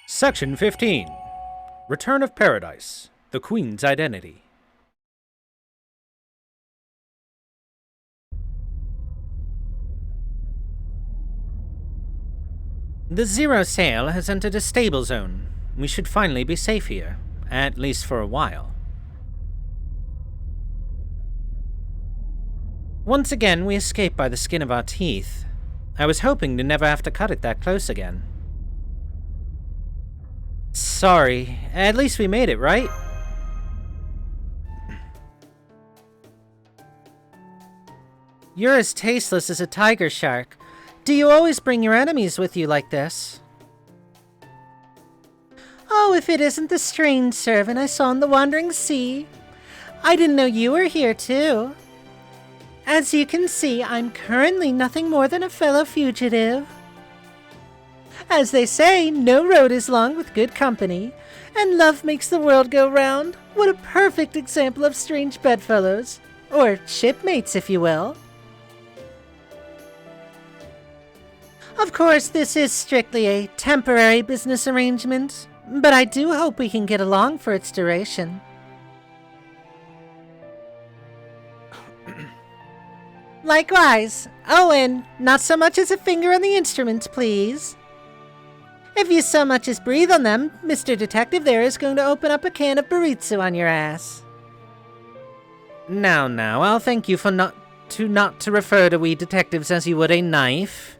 Section 15. Return of Paradise. The Queen's Identity. The Zero Sail has entered a stable zone. We should finally be safe here, at least for a while. Once again, we escaped by the skin of our teeth. I was hoping to never have to cut it that close again. Sorry, at least we made it, right? You're as tasteless as a tiger shark. Do you always bring your enemies with you like this? Oh, if it isn't the strange servant I saw in the wandering sea. I didn't know you were here, too. As you can see, I'm currently nothing more than a fellow fugitive. As they say, no road is long with good company, and love makes the world go round. What a perfect example of strange bedfellows, or shipmates, if you will. Of course, this is strictly a temporary business arrangement, but I do hope we can get along for its duration. Likewise. Oh, and not so much as a finger on the instrument, please. If you so much as breathe on them, Mr. Detective there is going to open up a can of burrito on your ass. Now, I'll thank you for not to refer to we detectives as you would a knife.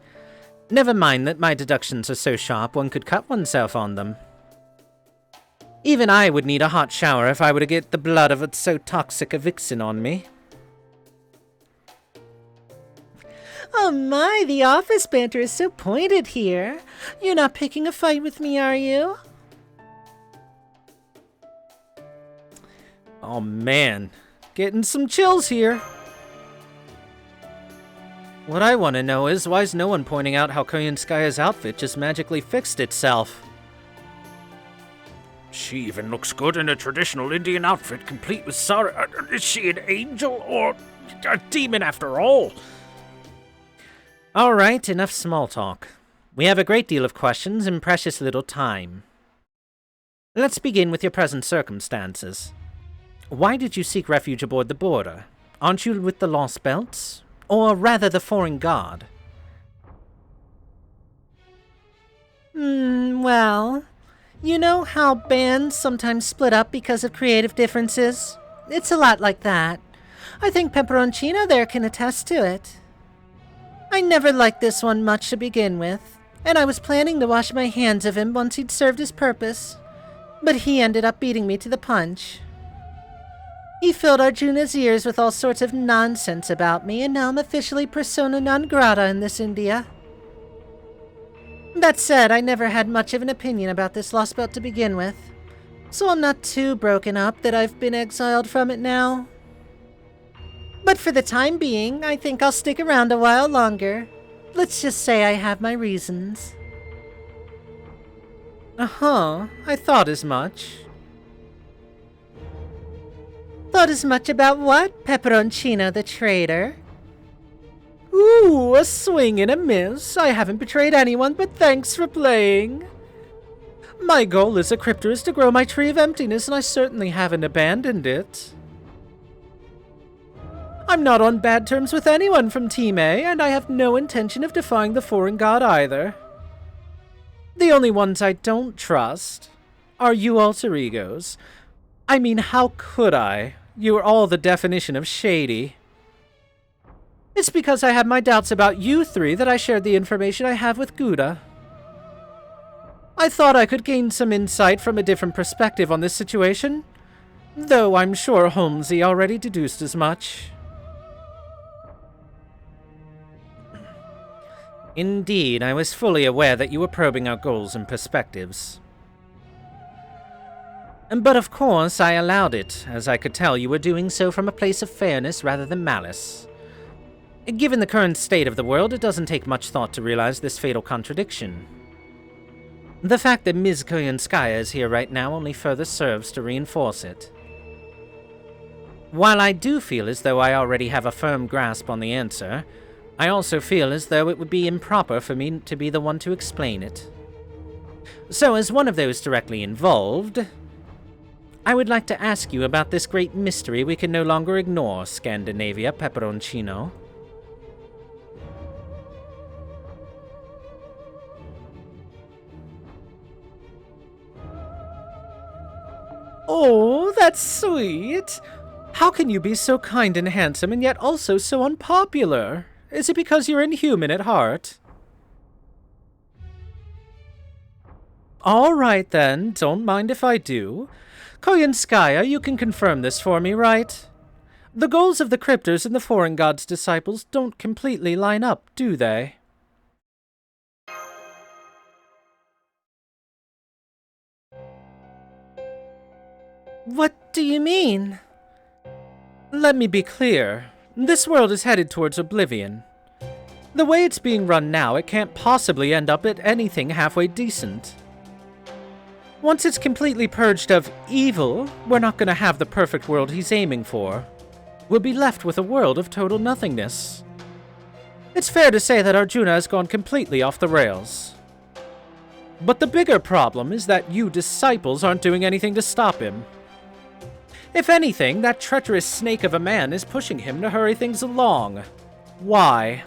Never mind that my deductions are so sharp one could cut oneself on them. Even I would need a hot shower if I were to get the blood of so toxic a vixen on me. Oh my, the office banter is so pointed here. You're not picking a fight with me, are you? Oh man, getting some chills here. What I want to know is, why is no one pointing out how Koyanskaya's outfit just magically fixed itself? She even looks good in a traditional Indian outfit, complete with sari. Is she an angel or a demon after all? Alright, enough small talk. We have a great deal of questions and precious little time. Let's begin with your present circumstances. Why did you seek refuge aboard the border? Aren't you with the Lostbelt? Or rather the Foreign Guard? Well, you know how bands sometimes split up because of creative differences? It's a lot like that. I think Pepperoncino there can attest to it. I never liked this one much to begin with, and I was planning to wash my hands of him once he'd served his purpose. But he ended up beating me to the punch. He filled Arjuna's ears with all sorts of nonsense about me, and now I'm officially persona non grata in this India. That said, I never had much of an opinion about this Lostbelt to begin with, so I'm not too broken up that I've been exiled from it now. But for the time being, I think I'll stick around a while longer. Let's just say I have my reasons. Uh-huh, I thought as much. Thought as much about what, Pepperoncino the traitor? Ooh, a swing and a miss. I haven't betrayed anyone, but thanks for playing. My goal as a crypter is to grow my tree of emptiness, and I certainly haven't abandoned it. I'm not on bad terms with anyone from Team A, and I have no intention of defying the Foreign Guard either. The only ones I don't trust are you alter egos. I mean, how could I? You are all the definition of shady. It's because I had my doubts about you three that I shared the information I have with Gouda. I thought I could gain some insight from a different perspective on this situation, though I'm sure Holmesy already deduced as much. Indeed, I was fully aware that you were probing our goals and perspectives. But of course, I allowed it, as I could tell you were doing so from a place of fairness rather than malice. Given the current state of the world, it doesn't take much thought to realize this fatal contradiction. The fact that Ms. Koyanskaya is here right now only further serves to reinforce it. While I do feel as though I already have a firm grasp on the answer, I also feel as though it would be improper for me to be the one to explain it. So as one of those directly involved, I would like to ask you about this great mystery we can no longer ignore, Scandinavia Pepperoncino. Oh, that's sweet. How can you be so kind and handsome and yet also so unpopular? Is it because you're inhuman at heart? All right then, don't mind if I do. Koyanskaya, you can confirm this for me, right? The goals of the cryptors and the foreign gods' disciples don't completely line up, do they? What do you mean? Let me be clear. This world is headed towards oblivion. The way it's being run now, it can't possibly end up at anything halfway decent. Once it's completely purged of evil, we're not going to have the perfect world he's aiming for. We'll be left with a world of total nothingness. It's fair to say that Arjuna has gone completely off the rails. But the bigger problem is that you disciples aren't doing anything to stop him. If anything, that treacherous snake of a man is pushing him to hurry things along. Why?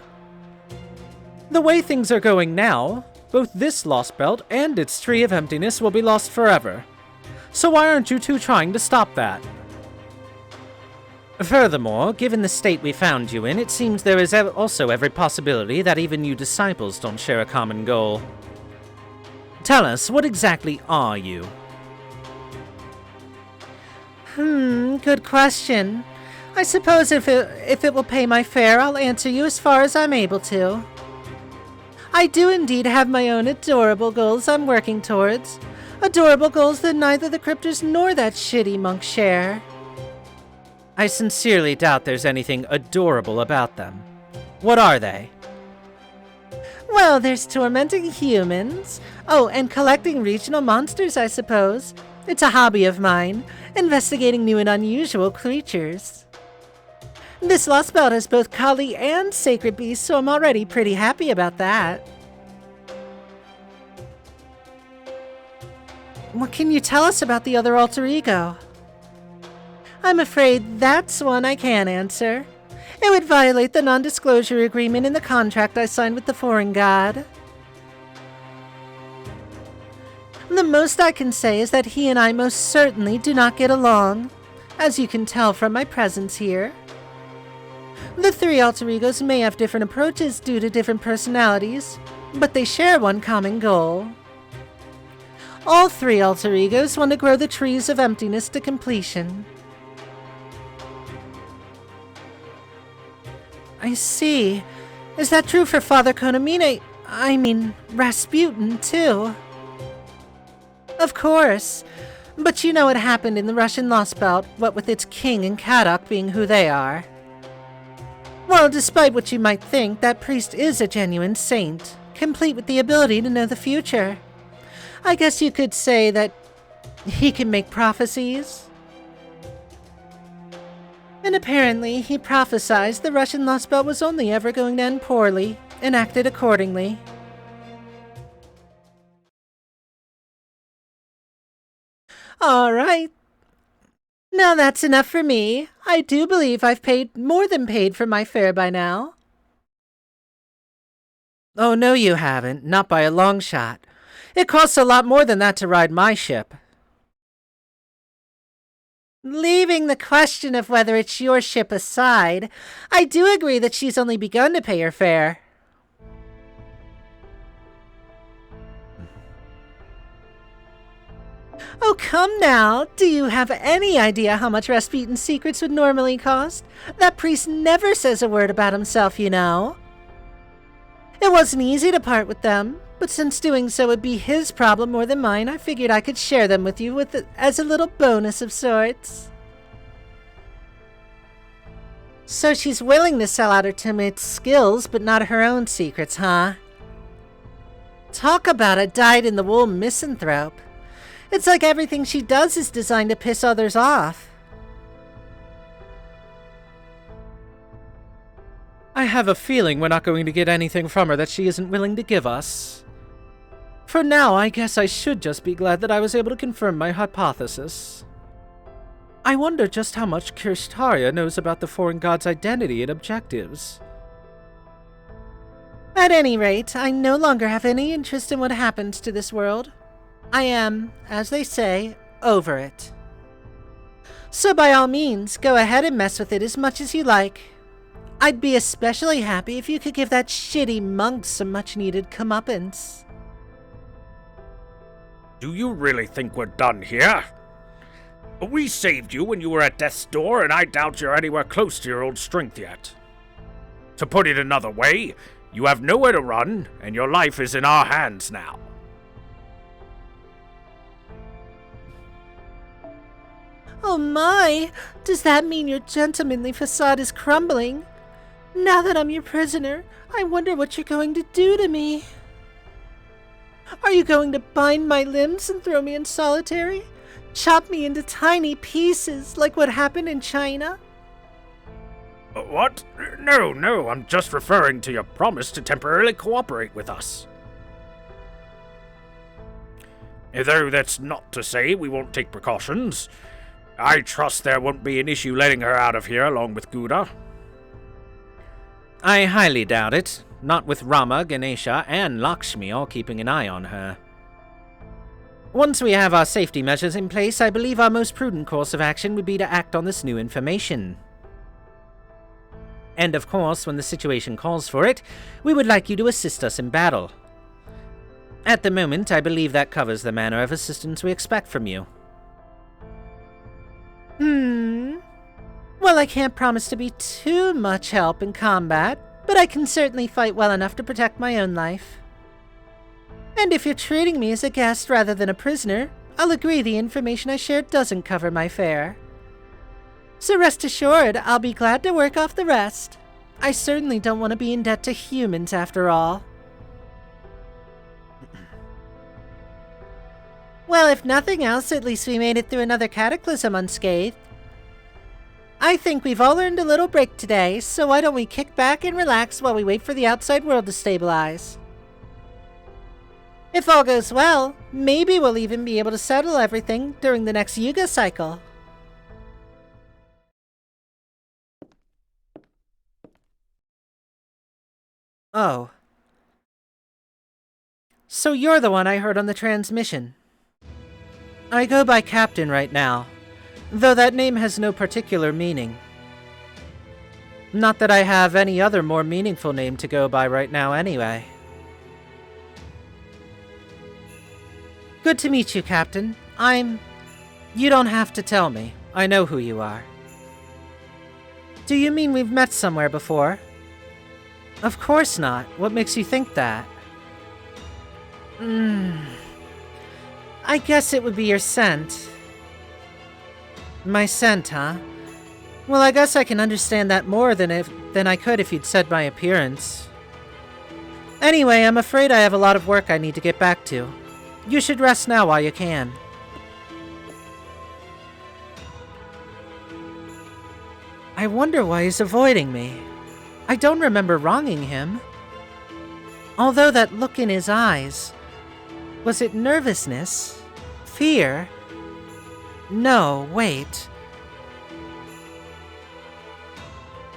The way things are going now, both this Lostbelt and its Tree of Emptiness will be lost forever. So why aren't you two trying to stop that? Furthermore, given the state we found you in, it seems there is also every possibility that even you disciples don't share a common goal. Tell us, what exactly are you? Good question. I suppose if it will pay my fare, I'll answer you as far as I'm able to. I do indeed have my own adorable goals I'm working towards. Adorable goals that neither the cryptors nor that shitty monk share. I sincerely doubt there's anything adorable about them. What are they? Well, there's tormenting humans. Oh, and collecting regional monsters, I suppose. It's a hobby of mine, investigating new and unusual creatures. This Lostbelt has both Kali and sacred beasts, so I'm already pretty happy about that. What can you tell us about the other alter ego? I'm afraid that's one I can't answer. It would violate the non-disclosure agreement in the contract I signed with the foreign god. The most I can say is that he and I most certainly do not get along, as you can tell from my presence here. The three alter egos may have different approaches due to different personalities, but they share one common goal. All three alter egos want to grow the trees of emptiness to completion. I see. Is that true for Father Konamine? I mean, Rasputin, too. Of course. But you know what happened in the Russian Lostbelt, what with its king and Kadok being who they are. Well, despite what you might think, that priest is a genuine saint, complete with the ability to know the future. I guess you could say that he can make prophecies. And apparently, he prophesied the Russian Lostbelt was only ever going to end poorly, and acted accordingly. All right. Now that's enough for me. I do believe I've paid more than paid for my fare by now. Oh, no you haven't. Not by a long shot. It costs a lot more than that to ride my ship. Leaving the question of whether it's your ship aside, I do agree that she's only begun to pay her fare. Oh, come now. Do you have any idea how much Rasputin's secrets would normally cost? That priest never says a word about himself, you know. It wasn't easy to part with them, but since doing so would be his problem more than mine, I figured I could share them with you as a little bonus of sorts. So she's willing to sell out her teammates' skills, but not her own secrets, huh? Talk about a dyed-in-the-wool misanthrope. It's like everything she does is designed to piss others off. I have a feeling we're not going to get anything from her that she isn't willing to give us. For now, I guess I should just be glad that I was able to confirm my hypothesis. I wonder just how much Krishna knows about the foreign god's identity and objectives. At any rate, I no longer have any interest in what happens to this world. I am, as they say, over it. So by all means, go ahead and mess with it as much as you like. I'd be especially happy if you could give that shitty monk some much-needed comeuppance. Do you really think we're done here? We saved you when you were at death's door, and I doubt you're anywhere close to your old strength yet. To put it another way, you have nowhere to run, and your life is in our hands now. Oh my! Does that mean your gentlemanly facade is crumbling? Now that I'm your prisoner, I wonder what you're going to do to me. Are you going to bind my limbs and throw me in solitary? Chop me into tiny pieces, like what happened in China? What? No, I'm just referring to your promise to temporarily cooperate with us. Though that's not to say we won't take precautions. I trust there won't be an issue letting her out of here along with Gouda. I highly doubt it. Not with Rama, Ganesha, and Lakshmi all keeping an eye on her. Once we have our safety measures in place, I believe our most prudent course of action would be to act on this new information. And of course, when the situation calls for it, we would like you to assist us in battle. At the moment, I believe that covers the manner of assistance we expect from you. Well, I can't promise to be too much help in combat, but I can certainly fight well enough to protect my own life. And if you're treating me as a guest rather than a prisoner, I'll agree the information I shared doesn't cover my fare. So rest assured, I'll be glad to work off the rest. I certainly don't want to be in debt to humans after all. Well, if nothing else, at least we made it through another cataclysm unscathed. I think we've all earned a little break today, so why don't we kick back and relax while we wait for the outside world to stabilize? If all goes well, maybe we'll even be able to settle everything during the next Yuga cycle. Oh. So you're the one I heard on the transmission. I go by Captain right now, though that name has no particular meaning. Not that I have any other more meaningful name to go by right now anyway. Good to meet you, Captain. You don't have to tell me. I know who you are. Do you mean we've met somewhere before? Of course not. What makes you think that? I guess it would be your scent. My scent, huh? Well, I guess I can understand that more than I could if you'd said my appearance. Anyway, I'm afraid I have a lot of work I need to get back to. You should rest now while you can. I wonder why he's avoiding me. I don't remember wronging him. Although that look in his eyes... Was it nervousness? Fear? No, wait.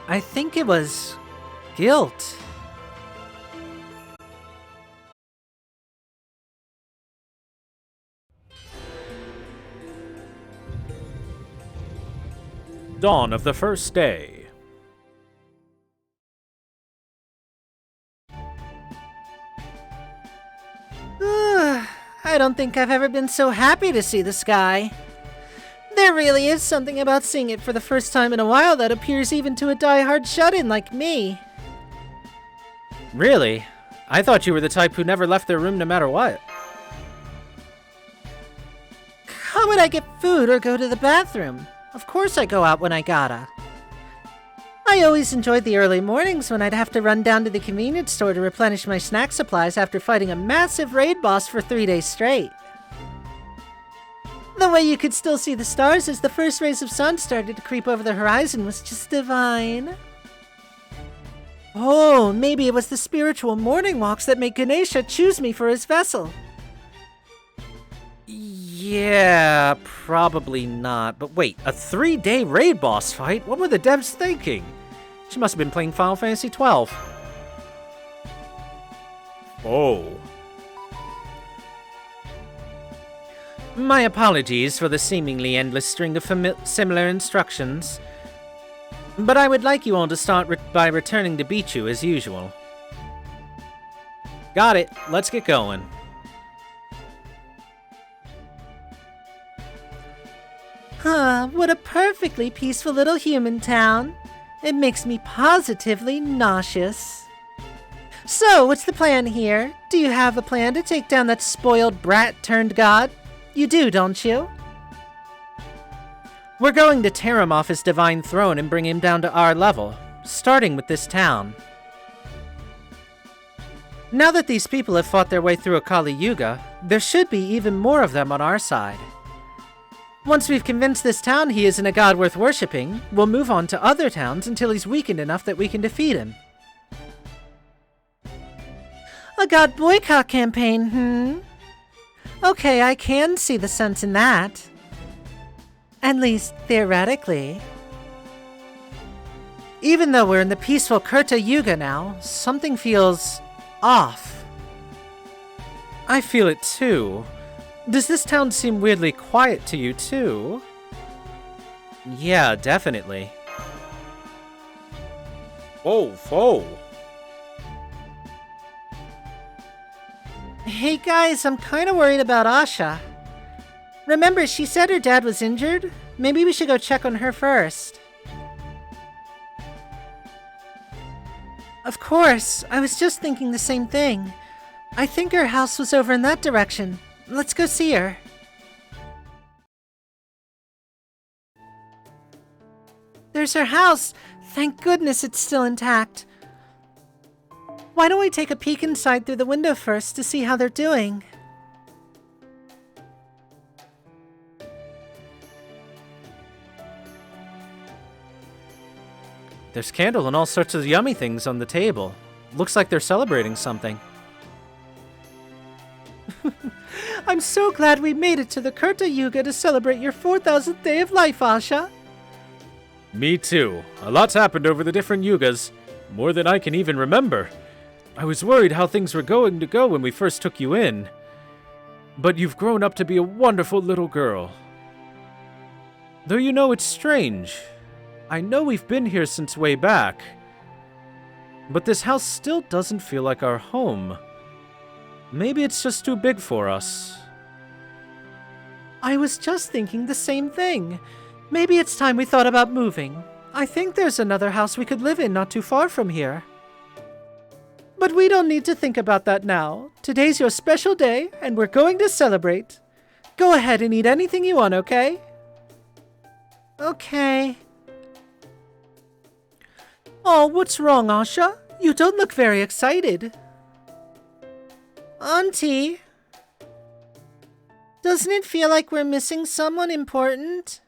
I think it was... guilt. Dawn of the first day. I don't think I've ever been so happy to see the sky. There really is something about seeing it for the first time in a while that appears even to a die-hard shut-in like me. Really? I thought you were the type who never left their room no matter what. How would I get food or go to the bathroom? Of course I go out when I gotta. I always enjoyed the early mornings when I'd have to run down to the convenience store to replenish my snack supplies after fighting a massive raid boss for 3 days straight. The way you could still see the stars as the first rays of sun started to creep over the horizon was just divine. Oh, maybe it was the spiritual morning walks that made Ganesha choose me for his vessel. Yeah, probably not. But wait, a 3-day raid boss fight? What were the devs thinking? She must have been playing Final Fantasy XII. Oh. My apologies for the seemingly endless string of similar instructions. But I would like you all to start by returning to Bichu as usual. Got it. Let's get going. Huh, what a perfectly peaceful little human town. It makes me positively nauseous. So, what's the plan here? Do you have a plan to take down that spoiled brat turned god? You do, don't you? We're going to tear him off his divine throne and bring him down to our level, starting with this town. Now that these people have fought their way through a Kali Yuga, there should be even more of them on our side. Once we've convinced this town he isn't a god worth worshipping, we'll move on to other towns until he's weakened enough that we can defeat him. A god boycott campaign, Okay, I can see the sense in that. At least, theoretically. Even though we're in the peaceful Krita Yuga now, something feels off. I feel it too. Does this town seem weirdly quiet to you too? Yeah, definitely. Whoa. Hey guys, I'm kinda worried about Asha. Remember, she said her dad was injured? Maybe we should go check on her first. Of course, I was just thinking the same thing. I think her house was over in that direction. Let's go see her. There's her house. Thank goodness it's still intact. Why don't we take a peek inside through the window first to see how they're doing? There's candle and all sorts of yummy things on the table. Looks like they're celebrating something. I'm so glad we made it to the Krita Yuga to celebrate your 4,000th day of life, Asha. Me too. A lot's happened over the different Yugas. More than I can even remember. I was worried how things were going to go when we first took you in. But you've grown up to be a wonderful little girl. Though you know it's strange. I know we've been here since way back. But this house still doesn't feel like our home. Maybe it's just too big for us. I was just thinking the same thing. Maybe it's time we thought about moving. I think there's another house we could live in not too far from here. But we don't need to think about that now. Today's your special day, and we're going to celebrate. Go ahead and eat anything you want, okay? Okay. Oh, what's wrong, Asha? You don't look very excited. Auntie, doesn't it feel like we're missing someone important?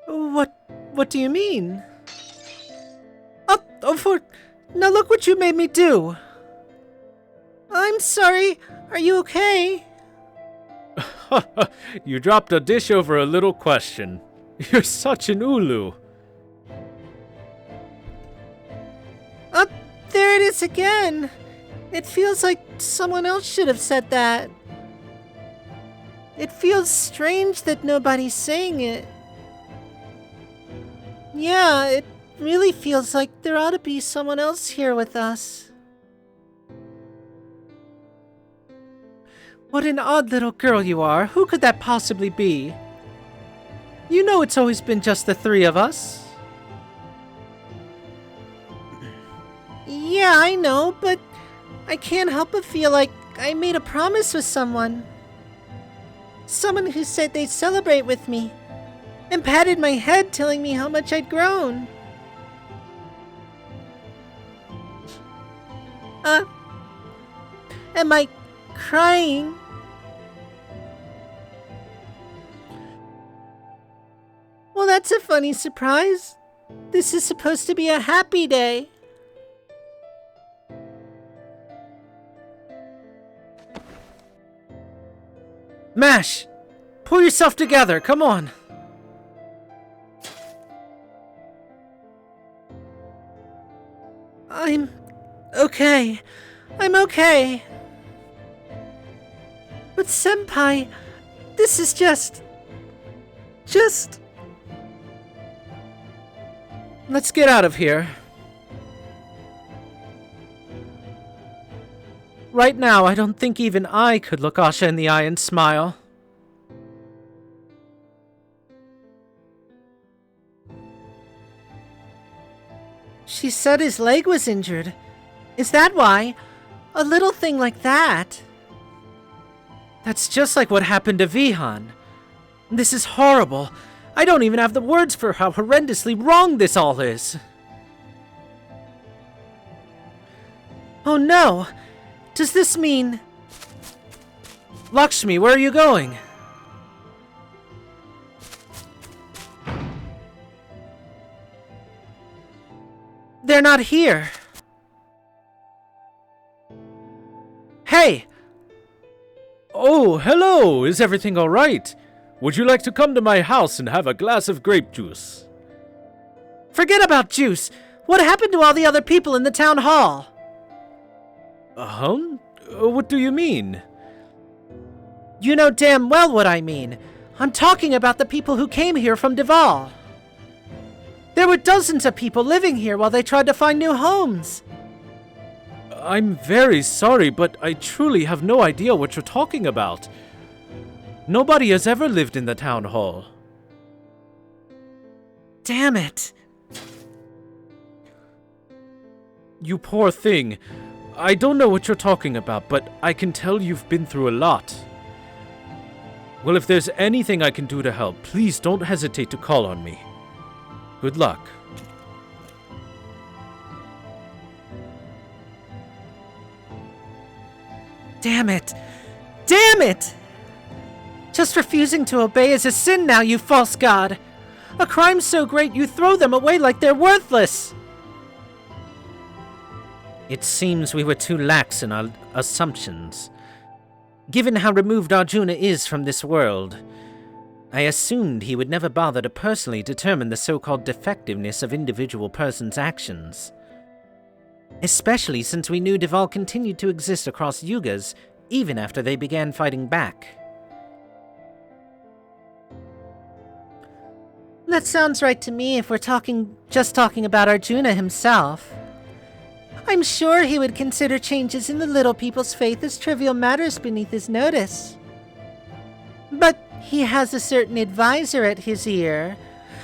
What do you mean? Now look what you made me do. I'm sorry. Are you okay? You dropped a dish over a little question. You're such an Ulu. There it is again. It feels like someone else should have said that. It feels strange that nobody's saying it. Yeah, it really feels like there ought to be someone else here with us. What an odd little girl you are. Who could that possibly be? You know it's always been just the three of us. Yeah, I know, but I can't help but feel like I made a promise with someone. Someone who said they'd celebrate with me, and patted my head telling me how much I'd grown. Am I crying? Well, that's a funny surprise. This is supposed to be a happy day. Mash! Pull yourself together, come on! I'm okay. I'm okay. But Senpai, this is just... Let's get out of here. Right now, I don't think even I could look Asha in the eye and smile. She said his leg was injured. Is that why? A little thing like that. That's just like what happened to Vihan. This is horrible. I don't even have the words for how horrendously wrong this all is. Oh no! Does this mean... Lakshmi, where are you going? They're not here. Hey! Oh, hello! Is everything alright? Would you like to come to my house and have a glass of grape juice? Forget about juice! What happened to all the other people in the town hall? What do you mean? You know damn well what I mean. I'm talking about the people who came here from Duval. There were dozens of people living here while they tried to find new homes. I'm very sorry, but I truly have no idea what you're talking about. Nobody has ever lived in the town hall. Damn it. You poor thing. I don't know what you're talking about, but I can tell you've been through a lot. Well, if there's anything I can do to help, please don't hesitate to call on me. Good luck. Damn it! Damn it! Just refusing to obey is a sin now, you false god! A crime so great you throw them away like they're worthless! It seems we were too lax in our assumptions. Given how removed Arjuna is from this world, I assumed he would never bother to personally determine the so-called defectiveness of individual persons' actions. Especially since we knew Duval continued to exist across yugas, even after they began fighting back. That sounds right to me if we're just talking about Arjuna himself. I'm sure he would consider changes in the little people's faith as trivial matters beneath his notice. But he has a certain advisor at his ear,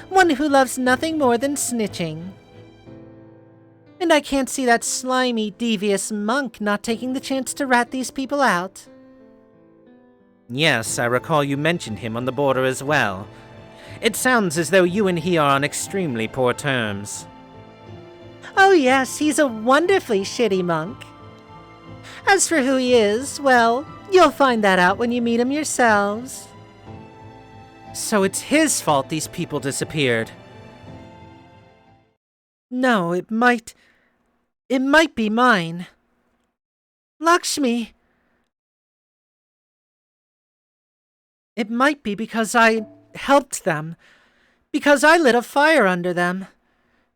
one who loves nothing more than snitching. And I can't see that slimy, devious monk not taking the chance to rat these people out. Yes, I recall you mentioned him on the border as well. It sounds as though you and he are on extremely poor terms. Oh yes, he's a wonderfully shitty monk. As for who he is, well, you'll find that out when you meet him yourselves. So it's his fault these people disappeared. No, it might be mine. Lakshmi. It might be because I helped them. Because I lit a fire under them.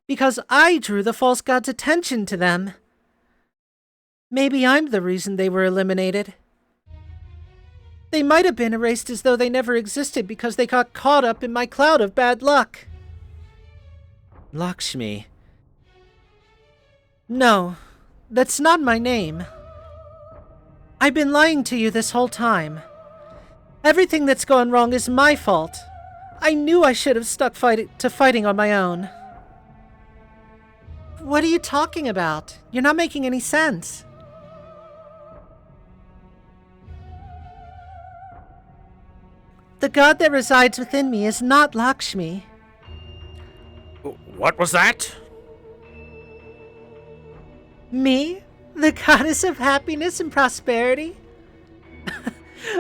Because I drew the false god's attention to them. Maybe I'm the reason they were eliminated. They might have been erased as though they never existed because they got caught up in my cloud of bad luck. Lakshmi. No, that's not my name. I've been lying to you this whole time. Everything that's gone wrong is my fault. I knew I should have stuck to fighting on my own. What are you talking about? You're not making any sense. The god that resides within me is not Lakshmi. What was that? Me? The goddess of happiness and prosperity?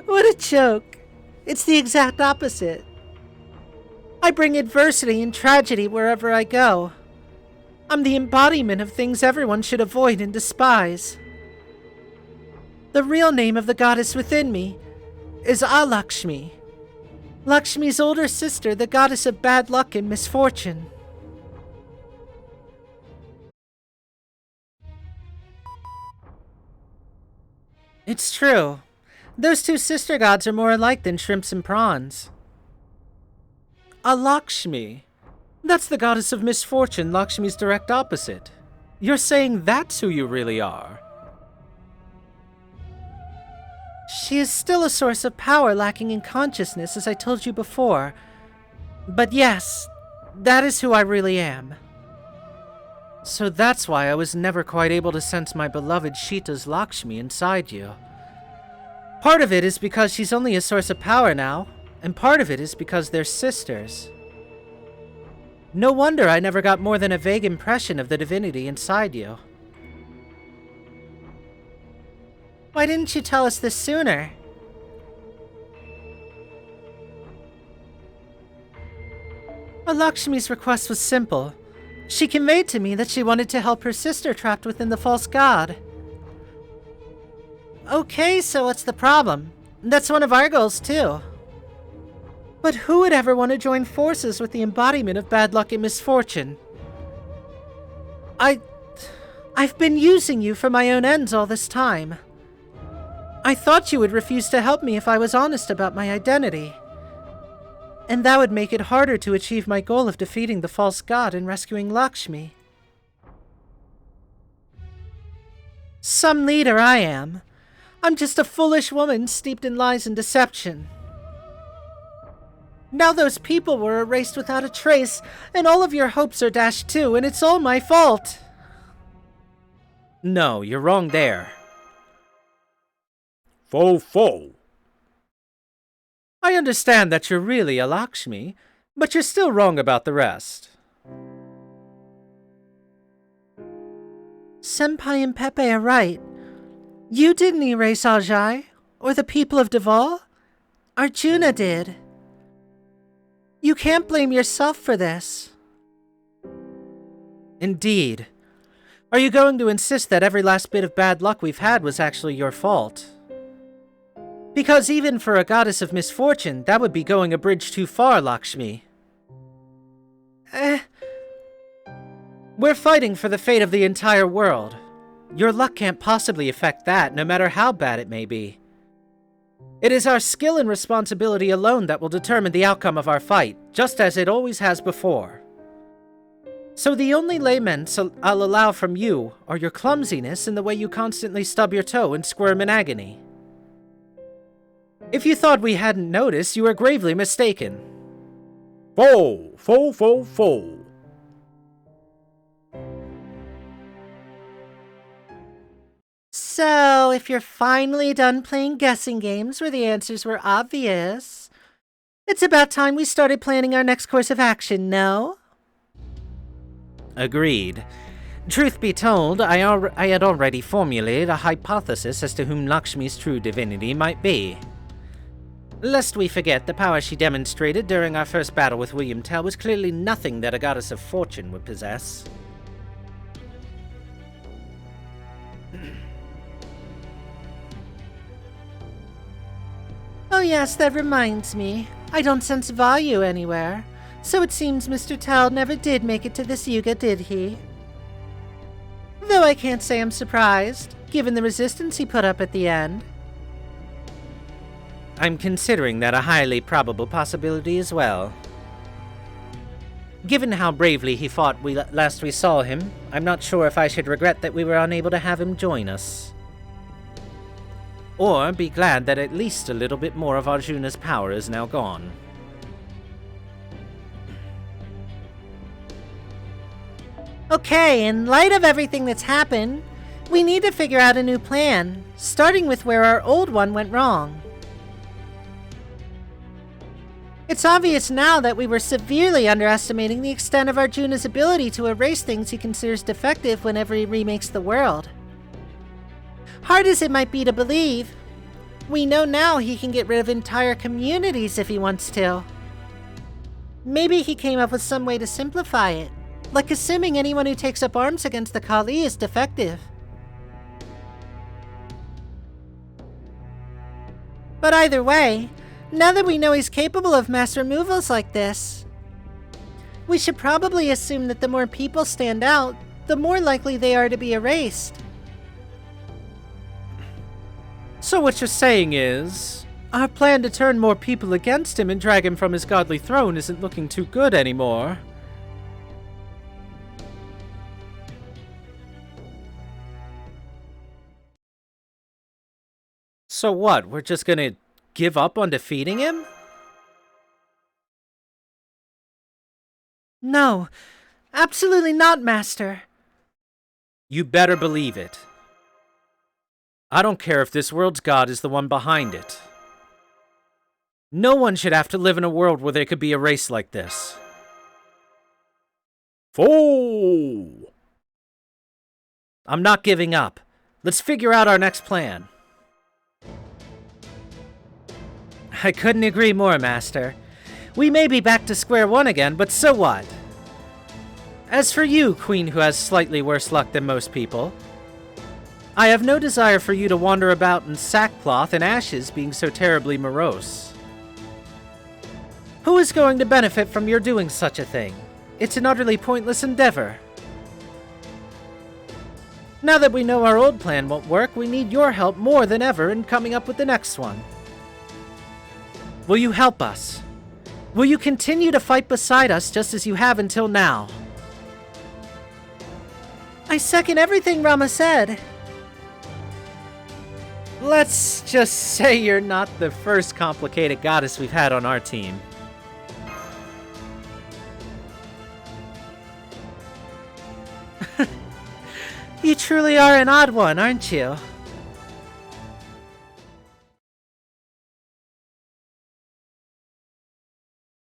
What a joke. It's the exact opposite. I bring adversity and tragedy wherever I go. I'm the embodiment of things everyone should avoid and despise. The real name of the goddess within me is Alakshmi, Lakshmi's older sister, the goddess of bad luck and misfortune. It's true. Those two sister gods are more alike than shrimps and prawns. Alakshmi. That's the goddess of misfortune, Lakshmi's direct opposite. You're saying that's who you really are. She is still a source of power lacking in consciousness, as I told you before. But yes, that is who I really am. So that's why I was never quite able to sense my beloved Sheeta's Lakshmi inside you. Part of it is because she's only a source of power now, and part of it is because they're sisters. No wonder I never got more than a vague impression of the divinity inside you. Why didn't you tell us this sooner? Well, Lakshmi's request was simple. She conveyed to me that she wanted to help her sister trapped within the false god. Okay, so what's the problem? That's one of our goals, too. But who would ever want to join forces with the embodiment of bad luck and misfortune? I've been using you for my own ends all this time. I thought you would refuse to help me if I was honest about my identity. And that would make it harder to achieve my goal of defeating the false god and rescuing Lakshmi. Some leader I am. I'm just a foolish woman steeped in lies and deception. Now those people were erased without a trace, and all of your hopes are dashed too, and it's all my fault. No, you're wrong there. Fo. I understand that you're really a Lakshmi, but you're still wrong about the rest. Senpai and Pepe are right. You didn't erase Ajay, or the people of Deval. Arjuna did. You can't blame yourself for this. Indeed. Are you going to insist that every last bit of bad luck we've had was actually your fault? Because even for a goddess of misfortune, that would be going a bridge too far, Lakshmi. We're fighting for the fate of the entire world. Your luck can't possibly affect that, no matter how bad it may be. It is our skill and responsibility alone that will determine the outcome of our fight, just as it always has before. So the only laments I'll allow from you are your clumsiness and the way you constantly stub your toe and squirm in agony. If you thought we hadn't noticed, you were gravely mistaken. Fo. So, if you're finally done playing guessing games where the answers were obvious, it's about time we started planning our next course of action, no? Agreed. Truth be told, I had already formulated a hypothesis as to whom Lakshmi's true divinity might be. Lest we forget, the power she demonstrated during our first battle with William Tell was clearly nothing that a goddess of fortune would possess. Oh yes, that reminds me. I don't sense value anywhere. So it seems Mr. Tell never did make it to this yuga, did he? Though I can't say I'm surprised, given the resistance he put up at the end. I'm considering that a highly probable possibility as well. Given how bravely he fought last we saw him, I'm not sure if I should regret that we were unable to have him join us. Or be glad that at least a little bit more of Arjuna's power is now gone. Okay, in light of everything that's happened, we need to figure out a new plan, starting with where our old one went wrong. It's obvious now that we were severely underestimating the extent of Arjuna's ability to erase things he considers defective whenever he remakes the world. Hard as it might be to believe, we know now he can get rid of entire communities if he wants to. Maybe he came up with some way to simplify it, Like assuming anyone who takes up arms against the Kali is defective. But either way, now that we know he's capable of mass removals like this, we should probably assume that the more people stand out, the more likely they are to be erased. So what you're saying is, our plan to turn more people against him and drag him from his godly throne isn't looking too good anymore. So what, we're just gonna give up on defeating him? No, absolutely not, Master. You better believe it. I don't care if this world's god is the one behind it. No one should have to live in a world where they could be erased like this. Fool! I'm not giving up. Let's figure out our next plan. I couldn't agree more, Master. We may be back to square one again, but so what? As for you, Queen who has slightly worse luck than most people, I have no desire for you to wander about in sackcloth and ashes being so terribly morose. Who is going to benefit from your doing such a thing? It's an utterly pointless endeavor. Now that we know our old plan won't work, we need your help more than ever in coming up with the next one. Will you help us? Will you continue to fight beside us just as you have until now? I second everything Rama said. Let's just say you're not the first complicated goddess we've had on our team. You truly are an odd one, aren't you?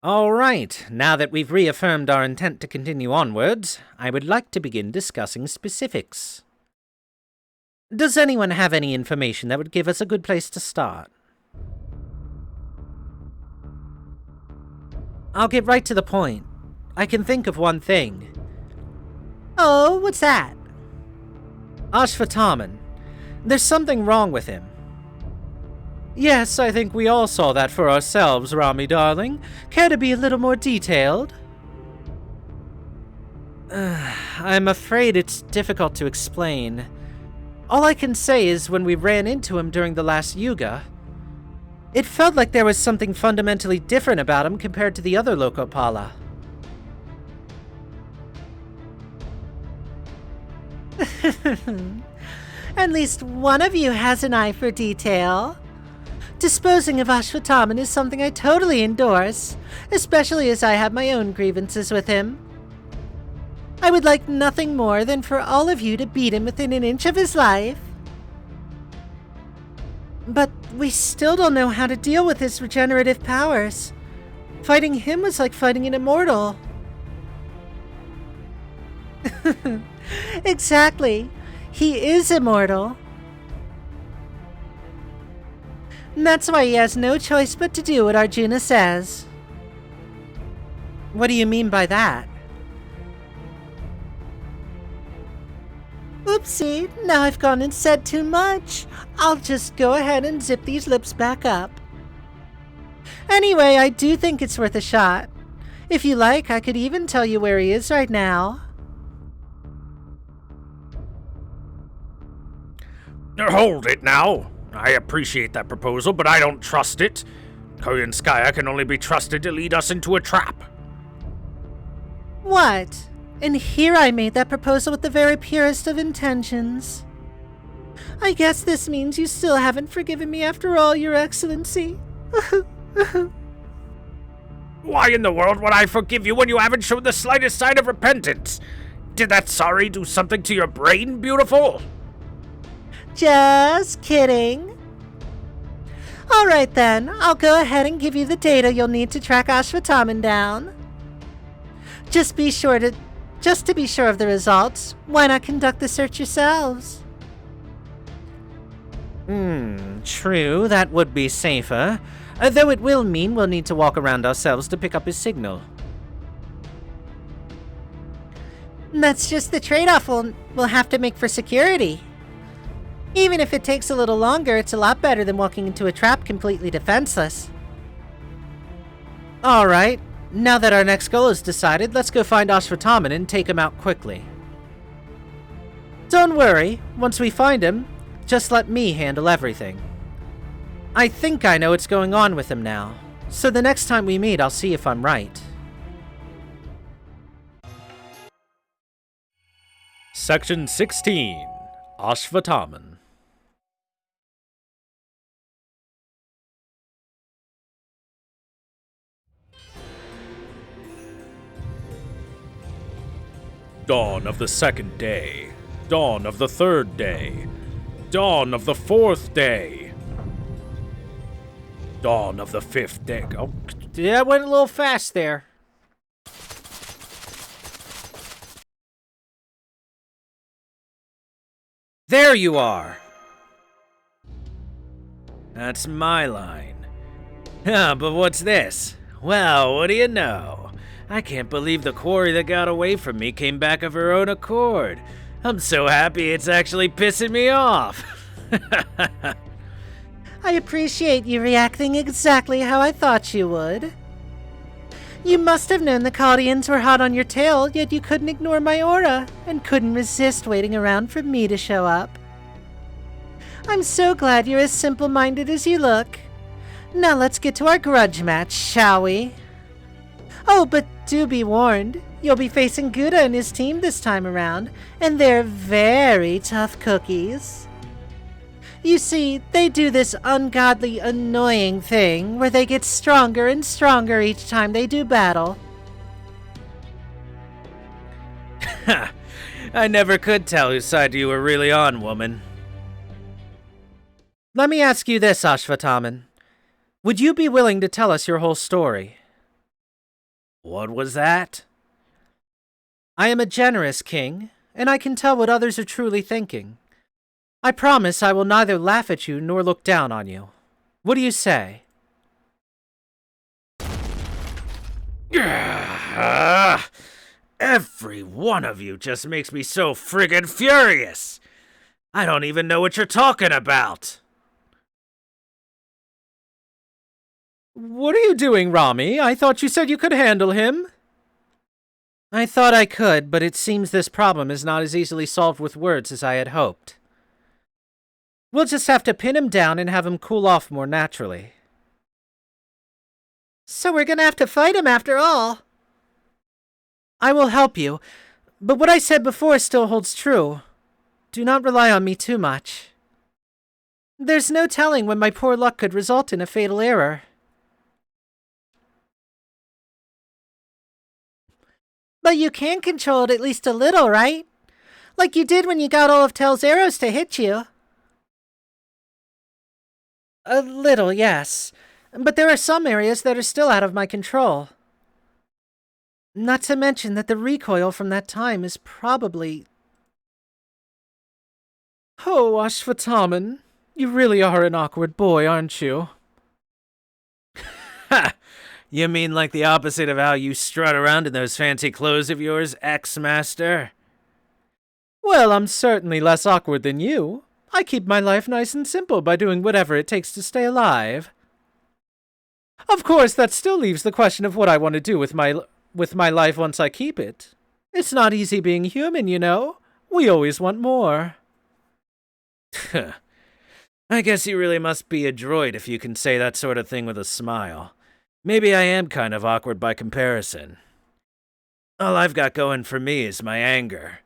Alright, now that we've reaffirmed our intent to continue onwards, I would like to begin discussing specifics. Does anyone have any information that would give us a good place to start? I'll get right to the point. I can think of one thing. Oh, what's that? Ashwataman. There's something wrong with him. Yes, I think we all saw that for ourselves, Rami darling. Care to be a little more detailed? I'm afraid it's difficult to explain. All I can say is when we ran into him during the last Yuga, it felt like there was something fundamentally different about him compared to the other Lokopala. At least one of you has an eye for detail. Disposing of Ashwataman is something I totally endorse, especially as I have my own grievances with him. I would like nothing more than for all of you to beat him within an inch of his life. But we still don't know how to deal with his regenerative powers. Fighting him was like fighting an immortal. Exactly. He is immortal. And that's why he has no choice but to do what Arjuna says. What do you mean by that? Oopsie, now I've gone and said too much. I'll just go ahead and zip these lips back up. Anyway, I do think it's worth a shot. If you like, I could even tell you where he is right now. Hold it now. I appreciate that proposal, but I don't trust it. Koyanskaya can only be trusted to lead us into a trap. What? And here I made that proposal with the very purest of intentions. I guess this means you still haven't forgiven me after all, Your Excellency. Why in the world would I forgive you when you haven't shown the slightest sign of repentance? Did that sorry do something to your brain, beautiful? Just kidding. Alright then, I'll go ahead and give you the data you'll need to track Ashwataman down. Just to be sure of the results, why not conduct the search yourselves? True, that would be safer. Though it will mean we'll need to walk around ourselves to pick up his signal. That's just the trade-off we'll have to make for security. Even if it takes a little longer, it's a lot better than walking into a trap completely defenseless. Alright, now that our next goal is decided, let's go find Ashwataman and take him out quickly. Don't worry, once we find him, just let me handle everything. I think I know what's going on with him now, so the next time we meet I'll see if I'm right. Section 16. Ashwataman. Dawn of the second day. Dawn of the third day. Dawn of the fourth day. Dawn of the fifth day. Oh, That went a little fast there. There you are! That's my line. Huh, but what's this? Well, what do you know? I can't believe the quarry that got away from me came back of her own accord. I'm so happy it's actually pissing me off. I appreciate you reacting exactly how I thought you would. You must have known the Chaldeans were hot on your tail, yet you couldn't ignore my aura, and couldn't resist waiting around for me to show up. I'm so glad you're as simple-minded as you look. Now let's get to our grudge match, shall we? Oh, but do be warned, you'll be facing Gouda and his team this time around, and they're very tough cookies. You see, they do this ungodly, annoying thing where they get stronger and stronger each time they do battle. Ha! I never could tell whose side you were really on, woman. Let me ask you this, Ashwataman. Would you be willing to tell us your whole story? What was that? I am a generous king, and I can tell what others are truly thinking. I promise I will neither laugh at you nor look down on you. What do you say? Every one of you just makes me so friggin' furious. I don't even know what you're talking about. What are you doing, Rami? I thought you said you could handle him. I thought I could, but it seems this problem is not as easily solved with words as I had hoped. We'll just have to pin him down and have him cool off more naturally. So we're gonna have to fight him after all. I will help you, but what I said before still holds true. Do not rely on me too much. There's no telling when my poor luck could result in a fatal error. But you can control it at least a little, right? Like you did when you got all of Tel's arrows to hit you. A little, yes. But there are some areas that are still out of my control. Not to mention that the recoil from that time is probably... Oh, Ashwataman, you really are an awkward boy, aren't you? Ha! You mean like the opposite of how you strut around in those fancy clothes of yours, ex-master? Well, I'm certainly less awkward than you. I keep my life nice and simple by doing whatever it takes to stay alive. Of course, that still leaves the question of what I want to do with my life once I keep it. It's not easy being human, you know. We always want more. I guess you really must be a droid if you can say that sort of thing with a smile. Maybe I am kind of awkward by comparison. All I've got going for me is my anger.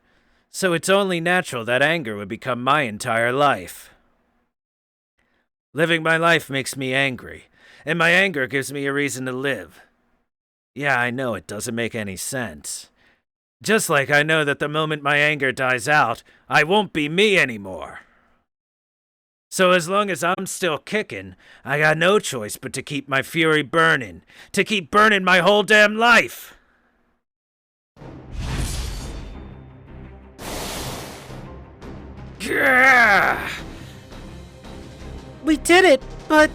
So it's only natural that anger would become my entire life. Living my life makes me angry, and my anger gives me a reason to live. Yeah, I know it doesn't make any sense. Just like I know that the moment my anger dies out, I won't be me anymore. So as long as I'm still kicking, I got no choice but to keep my fury burning, to keep burning my whole damn life. Yeah! We did it, but...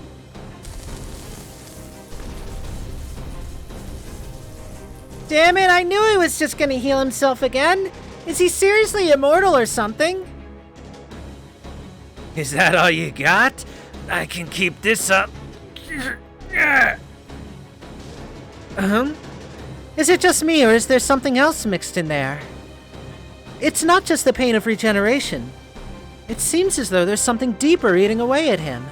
Damn it, I knew he was just gonna heal himself again. Is he seriously immortal or something? Is that all you got? I can keep this up. Is it just me, or is there something else mixed in there? It's not just the pain of regeneration. It seems as though there's something deeper eating away at him.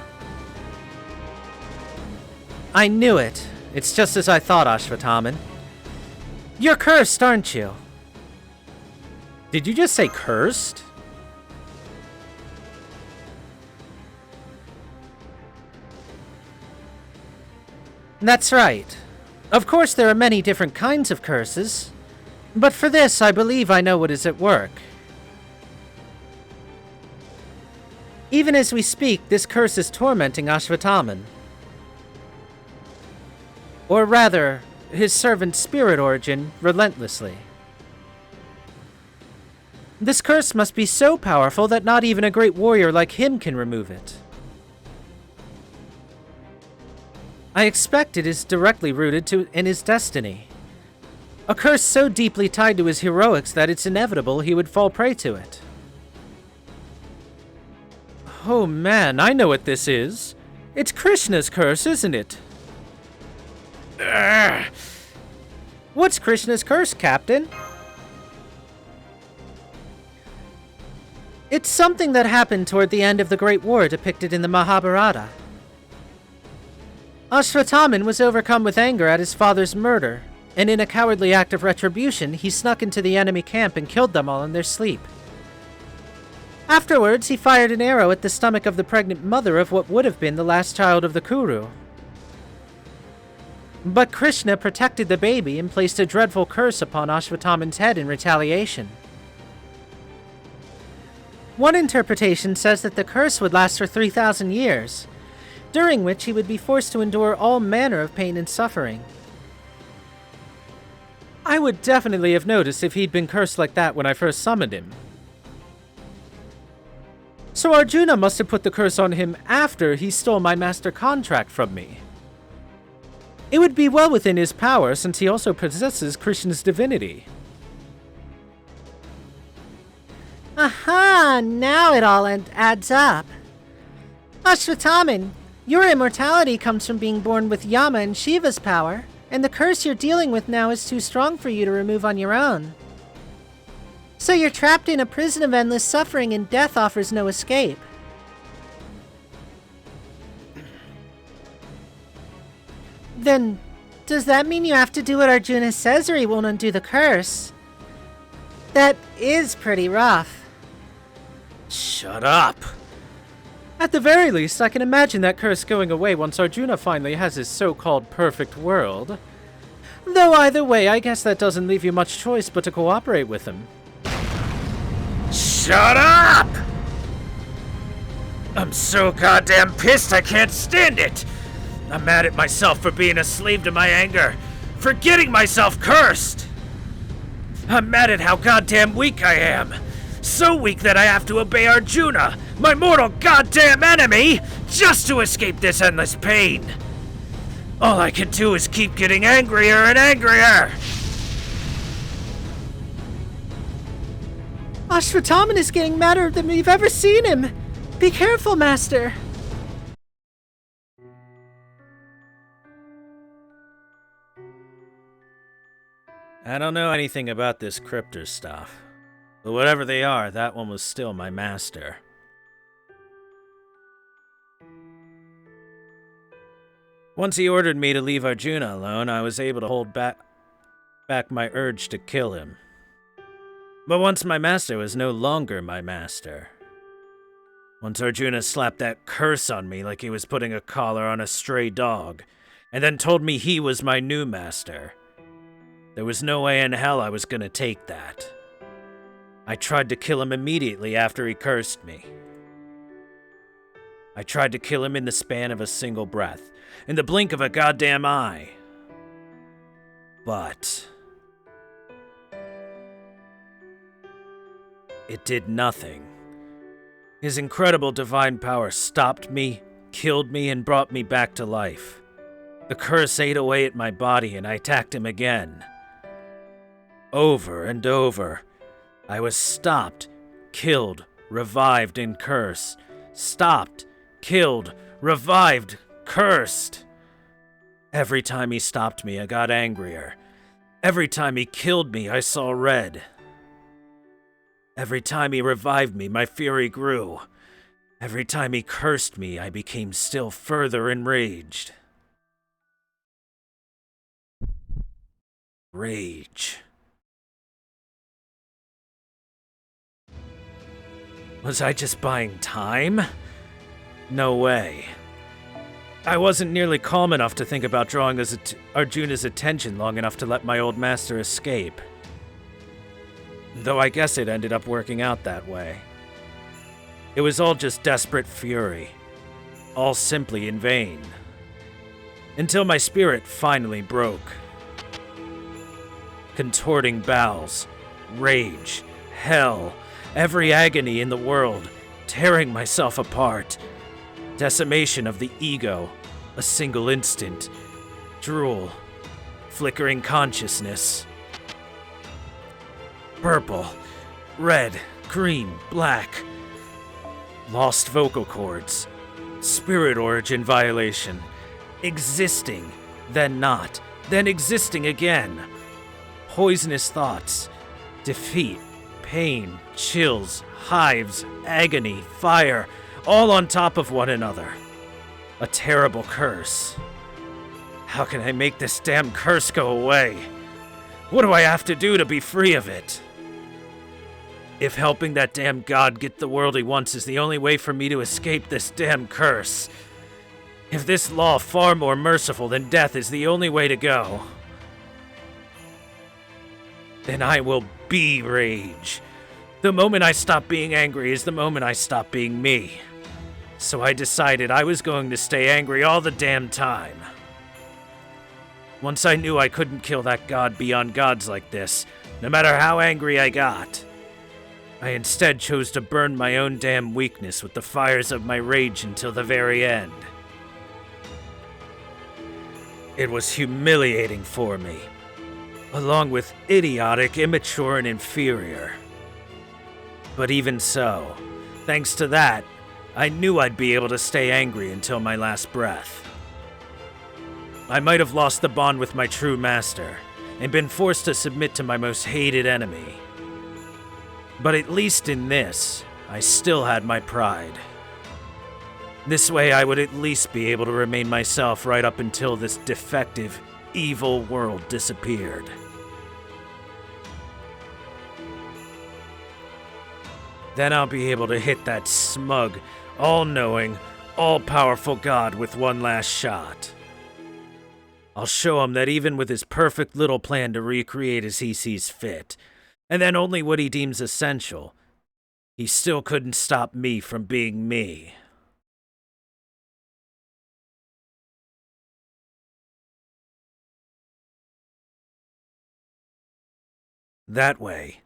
I knew it. It's just as I thought, Ashwataman. You're cursed, aren't you? Did you just say cursed? That's right. Of course, there are many different kinds of curses. But for this, I believe I know what is at work. Even as we speak, this curse is tormenting Ashwataman. Or rather, his servant spirit origin, relentlessly. This curse must be so powerful that not even a great warrior like him can remove it. I expect it is directly rooted in his destiny. A curse so deeply tied to his heroics that it's inevitable he would fall prey to it. Oh man, I know what this is. It's Krishna's curse, isn't it? What's Krishna's curse, Captain? It's something that happened toward the end of the Great War depicted in the Mahabharata. Ashwataman was overcome with anger at his father's murder, and in a cowardly act of retribution, he snuck into the enemy camp and killed them all in their sleep. Afterwards, he fired an arrow at the stomach of the pregnant mother of what would have been the last child of the Kuru. But Krishna protected the baby and placed a dreadful curse upon Ashwataman's head in retaliation. One interpretation says that the curse would last for 3,000 years, during which he would be forced to endure all manner of pain and suffering. I would definitely have noticed if he'd been cursed like that when I first summoned him. So Arjuna must have put the curse on him after he stole my master contract from me. It would be well within his power since he also possesses Krishna's divinity. Aha! Now it all adds up. Ashwataman, your immortality comes from being born with Yama and Shiva's power, and the curse you're dealing with now is too strong for you to remove on your own. So you're trapped in a prison of endless suffering and death offers no escape. Then, does that mean you have to do what Arjuna says or he won't undo the curse? That is pretty rough. Shut up! At the very least, I can imagine that curse going away once Arjuna finally has his so-called perfect world. Though either way, I guess that doesn't leave you much choice but to cooperate with him. Shut up! I'm so goddamn pissed I can't stand it! I'm mad at myself for being a slave to my anger, for getting myself cursed! I'm mad at how goddamn weak I am! So weak that I have to obey Arjuna, my mortal goddamn enemy, just to escape this endless pain! All I can do is keep getting angrier and angrier! Ashwataman is getting madder than we've ever seen him! Be careful, Master! I don't know anything about this cryptor stuff, but whatever they are, that one was still my master. Once he ordered me to leave Arjuna alone, I was able to hold back my urge to kill him. But once my master was no longer my master. Once Arjuna slapped that curse on me like he was putting a collar on a stray dog, and then told me he was my new master. There was no way in hell I was gonna take that. I tried to kill him immediately after he cursed me. I tried to kill him in the span of a single breath, in the blink of a goddamn eye. But it did nothing. His incredible divine power stopped me, killed me, and brought me back to life. The curse ate away at my body, and I attacked him again. Over and over, I was stopped, killed, revived, and cursed. Stopped, killed, revived, cursed. Every time he stopped me, I got angrier. Every time he killed me, I saw red. Every time he revived me, my fury grew. Every time he cursed me, I became still further enraged. Rage. Was I just buying time? No way. I wasn't nearly calm enough to think about drawing Arjuna's attention long enough to let my old master escape. Though I guess it ended up working out that way. It was all just desperate fury. All simply in vain. Until my spirit finally broke. Contorting bowels, rage, hell, every agony in the world, tearing myself apart. Decimation of the ego, a single instant. Drool, flickering consciousness. Purple, red, green, black. Lost vocal cords. Spirit origin violation. Existing, then not, then existing again. Poisonous thoughts. Defeat, pain, chills, hives, agony, fire, all on top of one another. A terrible curse. How can I make this damn curse go away? What do I have to do to be free of it? If helping that damn god get the world he wants is the only way for me to escape this damn curse, if this law far more merciful than death is the only way to go, then I will be rage. The moment I stop being angry is the moment I stop being me. So I decided I was going to stay angry all the damn time. Once I knew I couldn't kill that god beyond gods like this, no matter how angry I got, I instead chose to burn my own damn weakness with the fires of my rage until the very end. It was humiliating for me, along with idiotic, immature, and inferior. But even so, thanks to that, I knew I'd be able to stay angry until my last breath. I might have lost the bond with my true master, and been forced to submit to my most hated enemy. But at least in this, I still had my pride. This way I would at least be able to remain myself right up until this defective, evil world disappeared. Then I'll be able to hit that smug, all-knowing, all-powerful god with one last shot. I'll show him that even with his perfect little plan to recreate as he sees fit, and then only what he deems essential, he still couldn't stop me from being me. That way,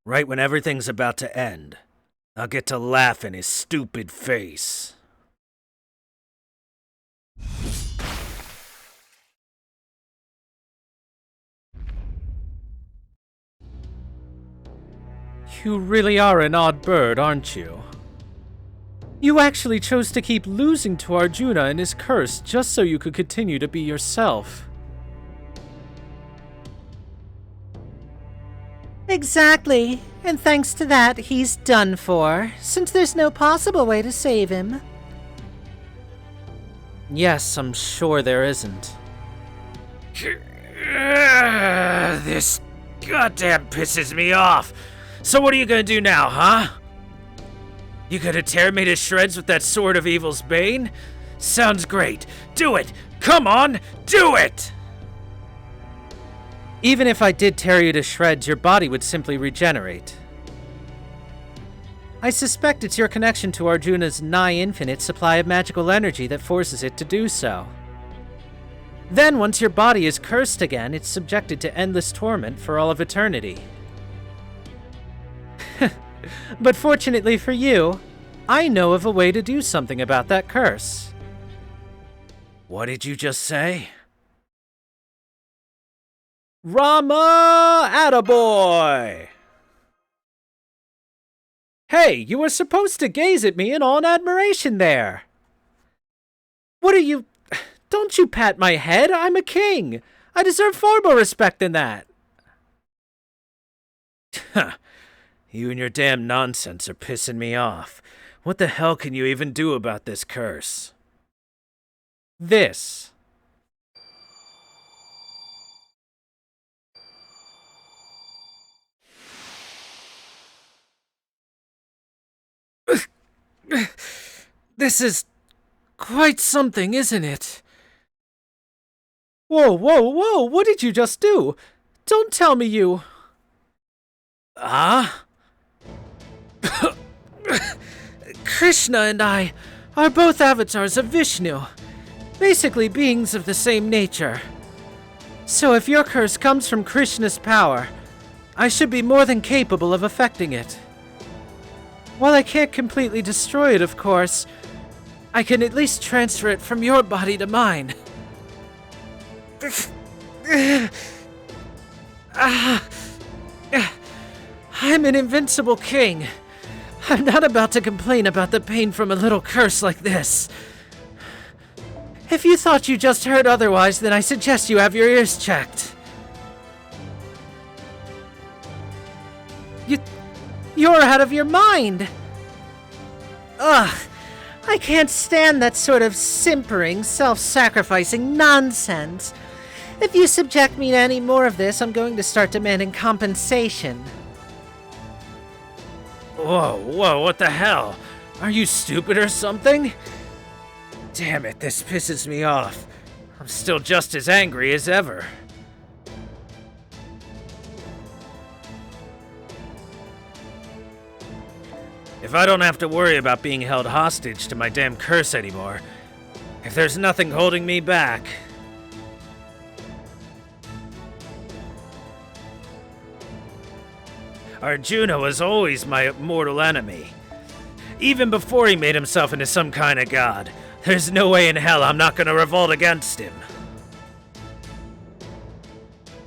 right when everything's about to end, I'll get to laugh in his stupid face. You really are an odd bird, aren't you? You actually chose to keep losing to Arjuna and his curse just so you could continue to be yourself. Exactly. And thanks to that, he's done for, since there's no possible way to save him. Yes, I'm sure there isn't. This goddamn pisses me off. So what are you gonna do now, huh? You gonna tear me to shreds with that sword of evil's bane? Sounds great. Do it! Come on, do it! Even if I did tear you to shreds, your body would simply regenerate. I suspect it's your connection to Arjuna's nigh-infinite supply of magical energy that forces it to do so. Then, once your body is cursed again, it's subjected to endless torment for all of eternity. But fortunately for you, I know of a way to do something about that curse. What did you just say? Rama, attaboy! Hey, you were supposed to gaze at me in awe and admiration there. What are you... Don't you pat my head, I'm a king. I deserve far more respect than that. You and your damn nonsense are pissing me off. What the hell can you even do about this curse? This. This is quite something, isn't it? Whoa, whoa, whoa, what did you just do? Don't tell me you... Krishna and I are both avatars of Vishnu, basically beings of the same nature. So if your curse comes from Krishna's power, I should be more than capable of affecting it. While I can't completely destroy it, of course, I can at least transfer it from your body to mine. I'm an invincible king. I'm not about to complain about the pain from a little curse like this. If you thought you just heard otherwise, then I suggest you have your ears checked. You're out of your mind! Ugh, I can't stand that sort of simpering, self-sacrificing nonsense. If you subject me to any more of this, I'm going to start demanding compensation. Whoa, what the hell? Are you stupid or something? Damn it, this pisses me off. I'm still just as angry as ever. If I don't have to worry about being held hostage to my damn curse anymore, if there's nothing holding me back... Arjuna was always my mortal enemy. Even before he made himself into some kind of god, there's no way in hell I'm not gonna revolt against him.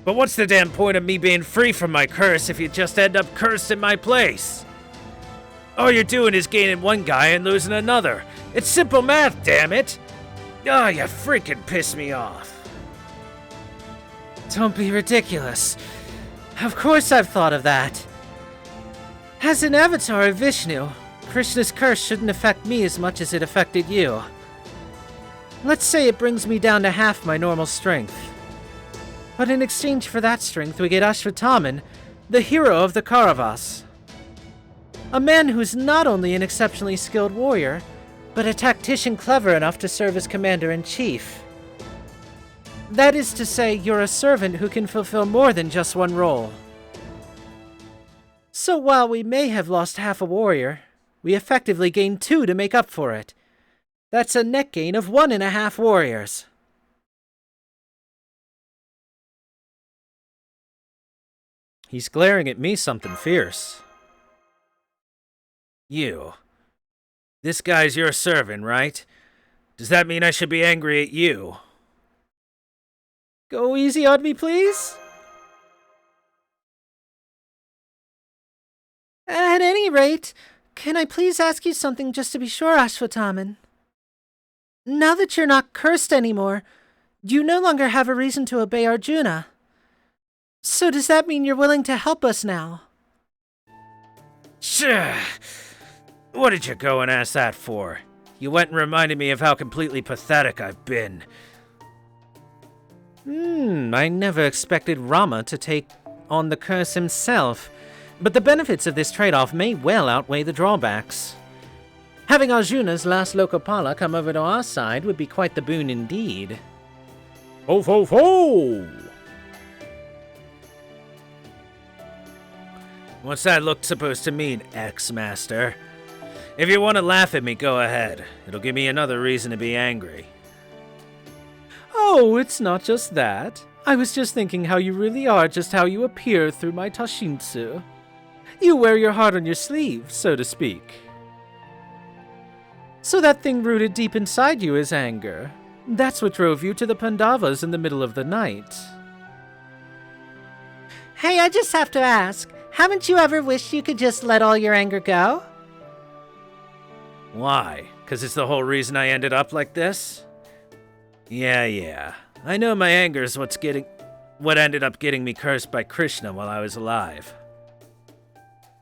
But what's the damn point of me being free from my curse if you just end up cursed in my place? All you're doing is gaining one guy and losing another. It's simple math, damn it! Oh, you freaking piss me off. Don't be ridiculous. Of course I've thought of that. As an avatar of Vishnu, Krishna's curse shouldn't affect me as much as it affected you. Let's say it brings me down to half my normal strength. But in exchange for that strength, we get Ashwathaman, the hero of the Kauravas. A man who's not only an exceptionally skilled warrior, but a tactician clever enough to serve as commander-in-chief. That is to say, you're a servant who can fulfill more than just one role. So while we may have lost half a warrior, we effectively gained 2 to make up for it. That's a net gain of 1.5 warriors. He's glaring at me something fierce. You. This guy's your servant, right? Does that mean I should be angry at you? Go easy on me, please? At any rate, can I please ask you something just to be sure, Ashwathaman? Now that you're not cursed anymore, you no longer have a reason to obey Arjuna. So does that mean you're willing to help us now? Sure. What did you go and ask that for? You went and reminded me of how completely pathetic I've been. I never expected Rama to take on the curse himself, but the benefits of this trade-off may well outweigh the drawbacks. Having Arjuna's last Lokapala come over to our side would be quite the boon indeed. Ho, ho, ho! What's that look supposed to mean, ex-master? If you want to laugh at me, go ahead. It'll give me another reason to be angry. Oh, it's not just that. I was just thinking how you really are just how you appear through my Tashinsu. You wear your heart on your sleeve, so to speak. So that thing rooted deep inside you is anger. That's what drove you to the Pandavas in the middle of the night. Hey, I just have to ask, haven't you ever wished you could just let all your anger go? Why? 'Cause it's the whole reason I ended up like this? Yeah. I know my anger is what ended up getting me cursed by Krishna while I was alive.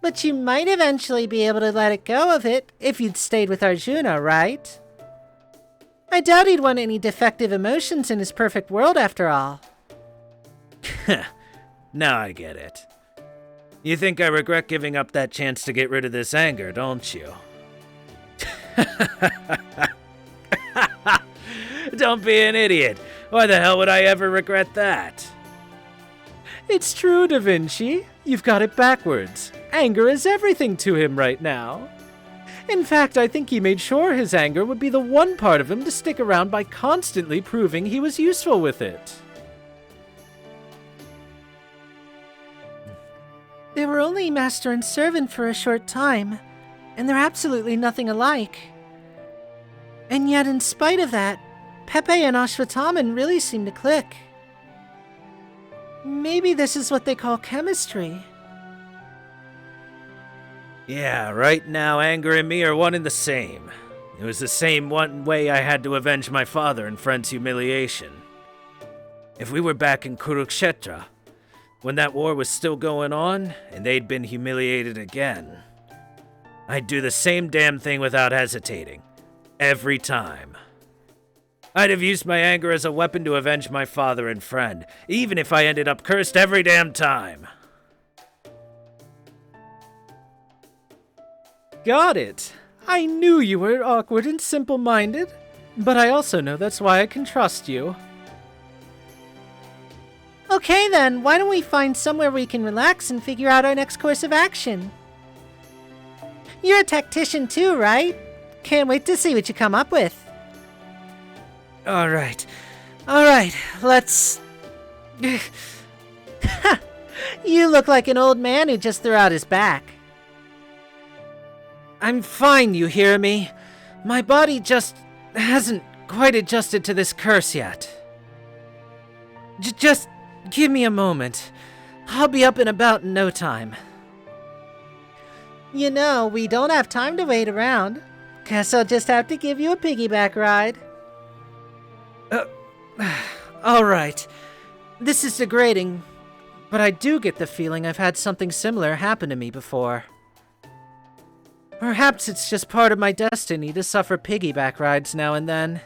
But you might eventually be able to let it go of it if you'd stayed with Arjuna, right? I doubt he'd want any defective emotions in his perfect world after all. Now I get it. You think I regret giving up that chance to get rid of this anger, don't you? Don't be an idiot. Why the hell would I ever regret that? It's true, Da Vinci. You've got it backwards. Anger is everything to him right now. In fact, I think he made sure his anger would be the one part of him to stick around by constantly proving he was useful with it. They were only master and servant for a short time, and they're absolutely nothing alike. And yet, in spite of that, Pepe and Ashwatthama really seem to click. Maybe this is what they call chemistry. Yeah, right now anger and me are one and the same. It was the same one way I had to avenge my father and friend's humiliation. If we were back in Kurukshetra, when that war was still going on, and they'd been humiliated again, I'd do the same damn thing without hesitating. Every time. I'd have used my anger as a weapon to avenge my father and friend, even if I ended up cursed every damn time. Got it. I knew you were awkward and simple-minded, but I also know that's why I can trust you. Okay then, why don't we find somewhere we can relax and figure out our next course of action? You're a tactician too, right? Can't wait to see what you come up with. Alright, let's... You look like an old man who just threw out his back. I'm fine, you hear me? My body just hasn't quite adjusted to this curse yet. Just give me a moment. I'll be up and about in no time. You know, we don't have time to wait around. Guess I'll just have to give you a piggyback ride. Alright. This is degrading, but I do get the feeling I've had something similar happen to me before. Perhaps it's just part of my destiny to suffer piggyback rides now and then.